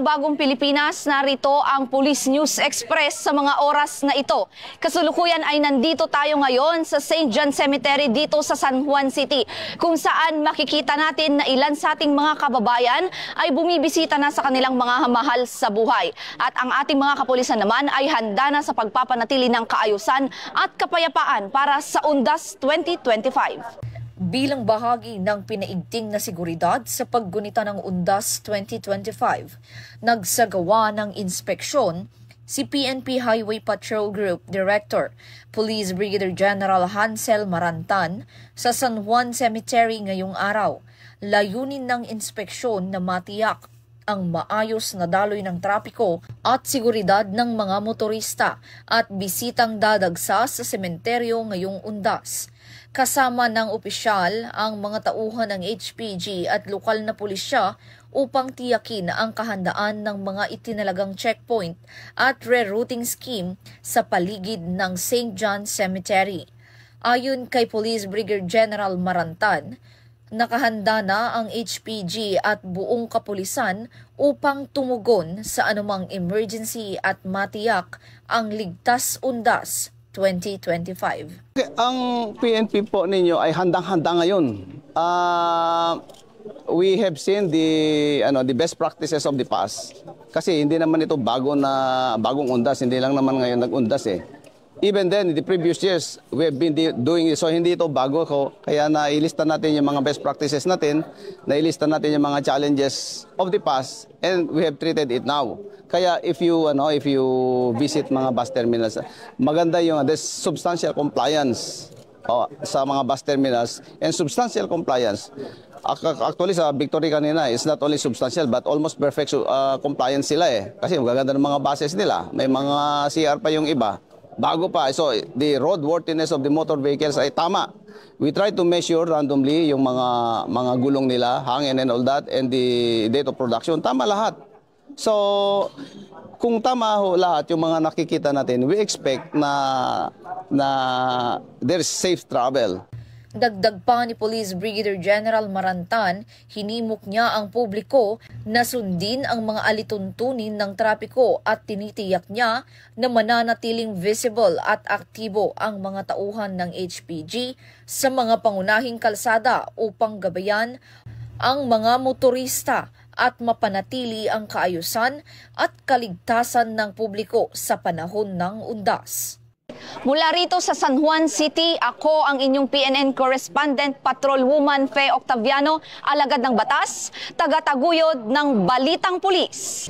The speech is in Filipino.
Bagong Pilipinas, narito ang Police News Express sa mga oras na ito. Kasulukuyan ay nandito tayo ngayon sa St. John Cemetery dito sa San Juan City, kung saan makikita natin na ilan sa ating mga kababayan ay bumibisita na sa kanilang mga mahal sa buhay. At ang ating mga kapulisan naman ay handa na sa pagpapanatili ng kaayusan at kapayapaan para sa Undas 2025. Bilang bahagi ng pinaigting na seguridad sa paggunita ng Undas 2025, nagsagawa ng inspeksyon si PNP Highway Patrol Group Director, Police Brigadier General Hansel Marantan sa San Juan Cemetery ngayong araw. Layunin ng inspeksyon na matiyak ang maayos na daloy ng trapiko at seguridad ng mga motorista at bisitang dadagsa sa sementeryo ngayong Undas. Kasama ng opisyal ang mga tauhan ng HPG at lokal na pulisya upang tiyakin ang kahandaan ng mga itinalagang checkpoint at rerouting scheme sa paligid ng St. John Cemetery. Ayon kay Police Brigadier General Marantan, nakahanda na ang HPG at buong kapulisan upang tumugon sa anumang emergency at matiyak ang ligtas Undas 2025. Ang PNP po ninyo ay handang-handa ngayon. We have seen the best practices of the past. Kasi hindi naman ito bagong undas, hindi lang naman ngayon nag-undas eh. Even then, in the previous years, we have been doing it. So hindi ito bago ko. Kaya nailista natin yung mga best practices natin, nailista natin yung mga challenges of the past, and we have treated it now. Kaya if you visit mga bus terminals, maganda yung there's substantial compliance sa mga bus terminals, and substantial compliance. Actually sa Victory kanina, it's not only substantial but almost perfect compliance sila eh. Kasi magaganda ng mga buses nila. May mga CR pa yung iba. Bago pa. So the roadworthiness of the motor vehicles ay tama. We try to measure randomly yung mga gulong nila, hangin and all that, and the date of production. Tama lahat. So kung tama ho lahat yung mga nakikita natin, we expect na there's safe travel. Dagdag pa ni Police Brigadier General Marantan, hinimok niya ang publiko na sundin ang mga alituntunin ng trapiko at tinitiyak niya na mananatiling visible at aktibo ang mga tauhan ng HPG sa mga pangunahing kalsada upang gabayan ang mga motorista at mapanatili ang kaayusan at kaligtasan ng publiko sa panahon ng undas. Mula rito sa San Juan City, ako ang inyong PNN correspondent, Patrolwoman Fe Octaviano, alagad ng batas, tagataguyod ng Balitang Pulis.